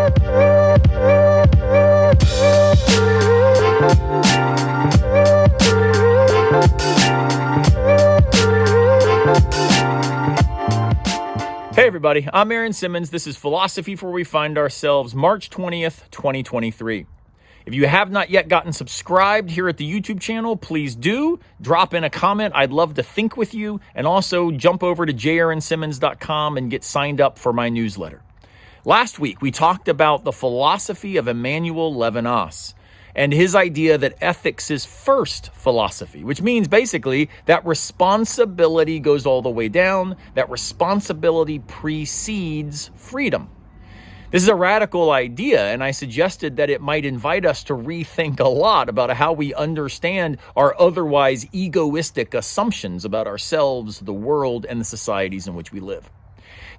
Hey everybody, I'm Aaron Simmons. This is Philosophy for Where We Find Ourselves, March 20th, 2023. If you have not yet gotten subscribed here at the YouTube channel, please do. Drop in a comment. I'd love to think with you. And also jump over to jaaronsimmons.com and get signed up for my newsletter. Last week, we talked about the philosophy of Emmanuel Levinas and his idea that ethics is first philosophy, which means basically that responsibility goes all the way down, that responsibility precedes freedom. This is a radical idea, and I suggested that it might invite us to rethink a lot about how we understand our otherwise egoistic assumptions about ourselves, the world, and the societies in which we live.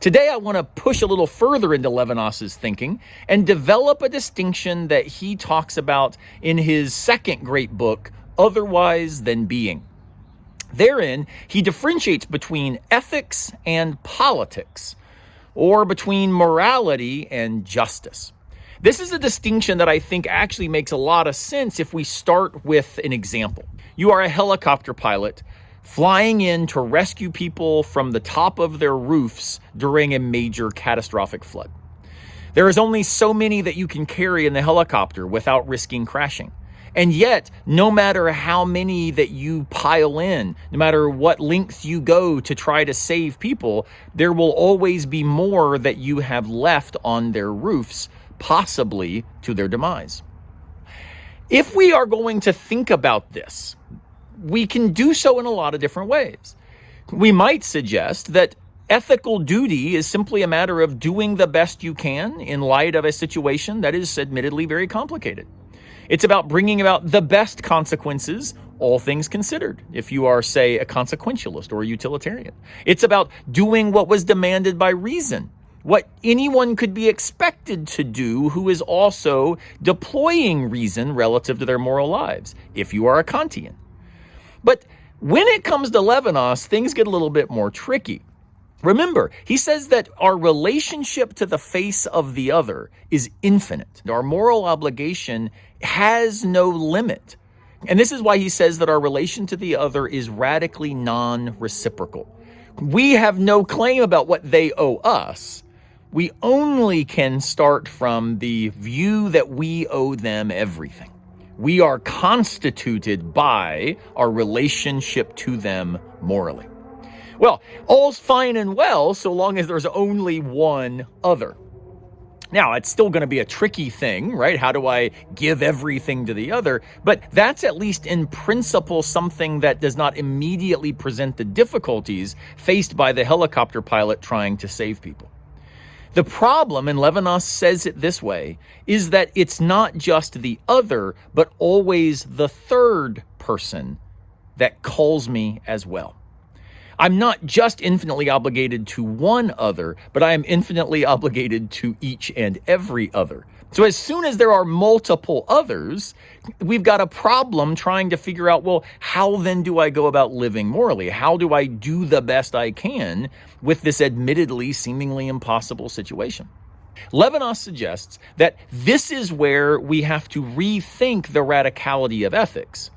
Today, I want to push a little further into Levinas's thinking and develop a distinction that he talks about in his second great book, Otherwise Than Being. Therein, he differentiates between ethics and politics, or between morality and justice. This is a distinction that I think actually makes a lot of sense if we start with an example. You are a helicopter pilot flying in to rescue people from the top of their roofs during a major catastrophic flood. There is only so many that you can carry in the helicopter without risking crashing. And yet, no matter how many that you pile in, no matter what lengths you go to try to save people, there will always be more that you have left on their roofs, possibly to their demise. If we are going to think about this, we can do so in a lot of different ways. We might suggest that ethical duty is simply a matter of doing the best you can in light of a situation that is admittedly very complicated. It's about bringing about the best consequences, all things considered, if you are, say, a consequentialist or a utilitarian. It's about doing what was demanded by reason, what anyone could be expected to do who is also deploying reason relative to their moral lives, if you are a Kantian. But when it comes to Levinas, things get a little bit more tricky. Remember, he says that our relationship to the face of the other is infinite. Our moral obligation has no limit. And this is why he says that our relation to the other is radically non-reciprocal. We have no claim about what they owe us. We only can start from the view that we owe them everything. We are constituted by our relationship to them morally. Well, all's fine and well so long as there's only one other. Now, it's still going to be a tricky thing, right? How do I give everything to the other? But that's at least in principle something that does not immediately present the difficulties faced by the helicopter pilot trying to save people. The problem, and Levinas says it this way, is that it's not just the other, but always the third person that calls me as well. I'm not just infinitely obligated to one other, but I am infinitely obligated to each and every other. So as soon as there are multiple others, we've got a problem trying to figure out, well, how then do I go about living morally? How do I do the best I can with this admittedly seemingly impossible situation? Levinas suggests that this is where we have to rethink the radicality of ethics.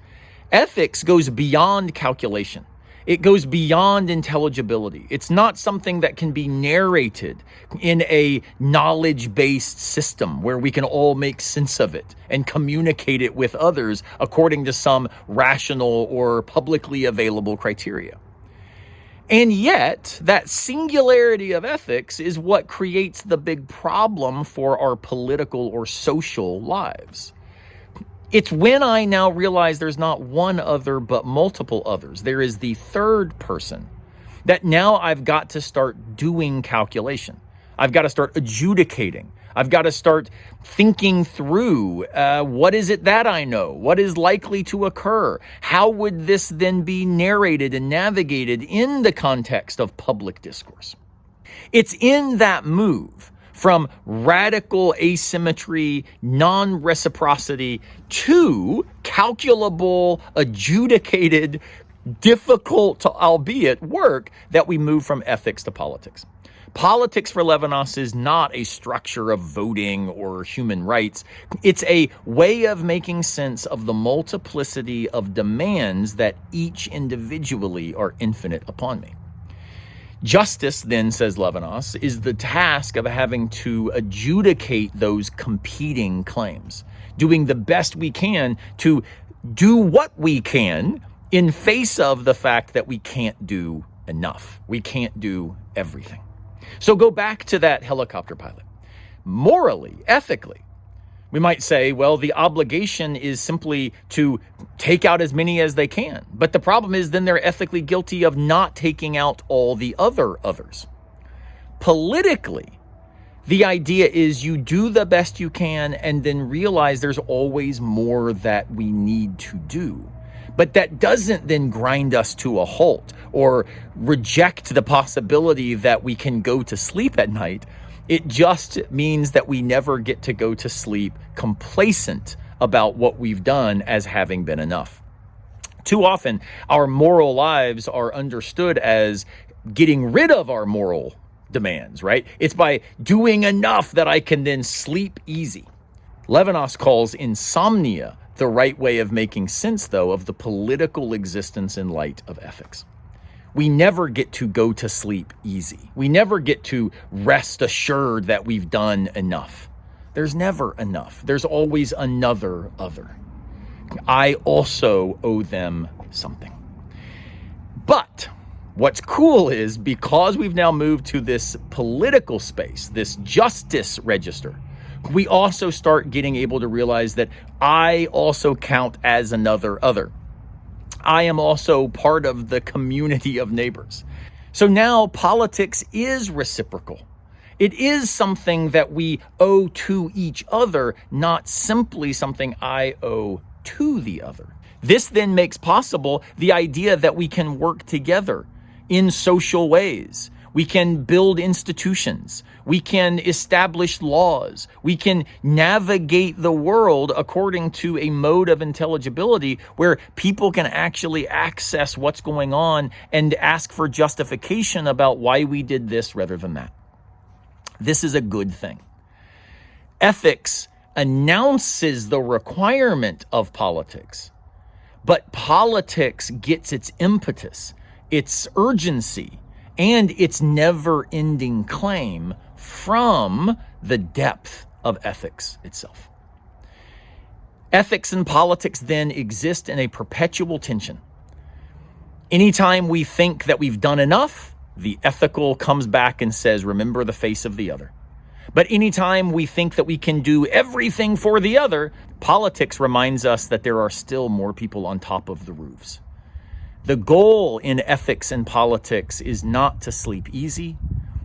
Ethics goes beyond calculation. It goes beyond intelligibility. It's not something that can be narrated in a knowledge-based system where we can all make sense of it and communicate it with others according to some rational or publicly available criteria. And yet, that singularity of ethics is what creates the big problem for our political or social lives. It's when I now realize there's not one other, but multiple others. There is the third person that now I've got to start doing calculation. I've got to start adjudicating. I've got to start thinking through what is it that I know? What is likely to occur? How would this then be narrated and navigated in the context of public discourse? It's in that move from radical asymmetry, non-reciprocity, to calculable, adjudicated, difficult to albeit work that we move from ethics to politics. Politics for Levinas is not a structure of voting or human rights. It's a way of making sense of the multiplicity of demands that each individually are infinite upon me. Justice, then, says Levinas, is the task of having to adjudicate those competing claims, doing the best we can to do what we can in face of the fact that we can't do enough. We can't do everything. So go back to that helicopter pilot. Morally, ethically, we might say, well, the obligation is simply to take out as many as they can. But the problem is then they're ethically guilty of not taking out all the others. Politically, the idea is you do the best you can and then realize there's always more that we need to do. But that doesn't then grind us to a halt or reject the possibility that we can go to sleep at night. It just means that we never get to go to sleep complacent about what we've done as having been enough. Too often, our moral lives are understood as getting rid of our moral demands, right? It's by doing enough that I can then sleep easy. Levinas calls insomnia the right way of making sense, though, of the political existence in light of ethics. We never get to go to sleep easy. We never get to rest assured that we've done enough. There's never enough. There's always another other. I also owe them something. But what's cool is because we've now moved to this political space, this justice register, we also start getting able to realize that I also count as another other. I am also part of the community of neighbors. So now politics is reciprocal. It is something that we owe to each other, not simply something I owe to the other. This then makes possible the idea that we can work together in social ways. We can build institutions. We can establish laws. We can navigate the world according to a mode of intelligibility where people can actually access what's going on and ask for justification about why we did this rather than that. This is a good thing. Ethics announces the requirement of politics, but politics gets its impetus, its urgency, and its never-ending claim from the depth of ethics itself. Ethics and politics then exist in a perpetual tension. Anytime we think that we've done enough, the ethical comes back and says, remember the face of the other. But anytime we think that we can do everything for the other, politics reminds us that there are still more people on top of the roofs. The goal in ethics and politics is not to sleep easy.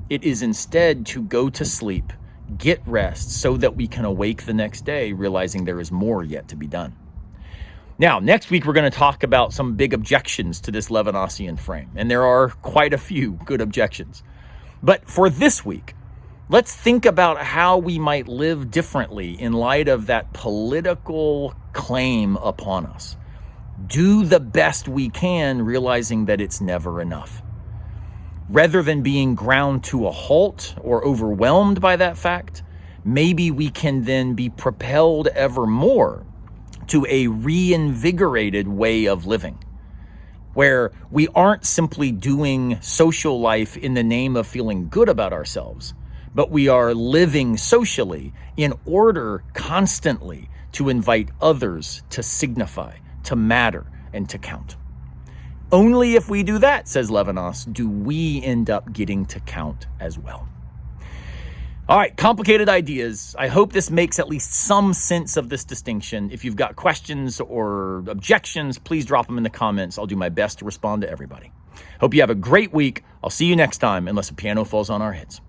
It is instead to go to sleep, get rest, so that we can awake the next day realizing there is more yet to be done. Now, next week, we're going to talk about some big objections to this Levinasian frame, and there are quite a few good objections. But for this week, let's think about how we might live differently in light of that political claim upon us. Do the best we can, realizing that it's never enough. Rather than being ground to a halt or overwhelmed by that fact, maybe we can then be propelled ever more to a reinvigorated way of living, where we aren't simply doing social life in the name of feeling good about ourselves, but we are living socially in order constantly to invite others to signify, to matter, and to count. Only if we do that, says Levinas, do we end up getting to count as well. All right, complicated ideas. I hope this makes at least some sense of this distinction. If you've got questions or objections, please drop them in the comments. I'll do my best to respond to everybody. Hope you have a great week. I'll see you next time, unless a piano falls on our heads.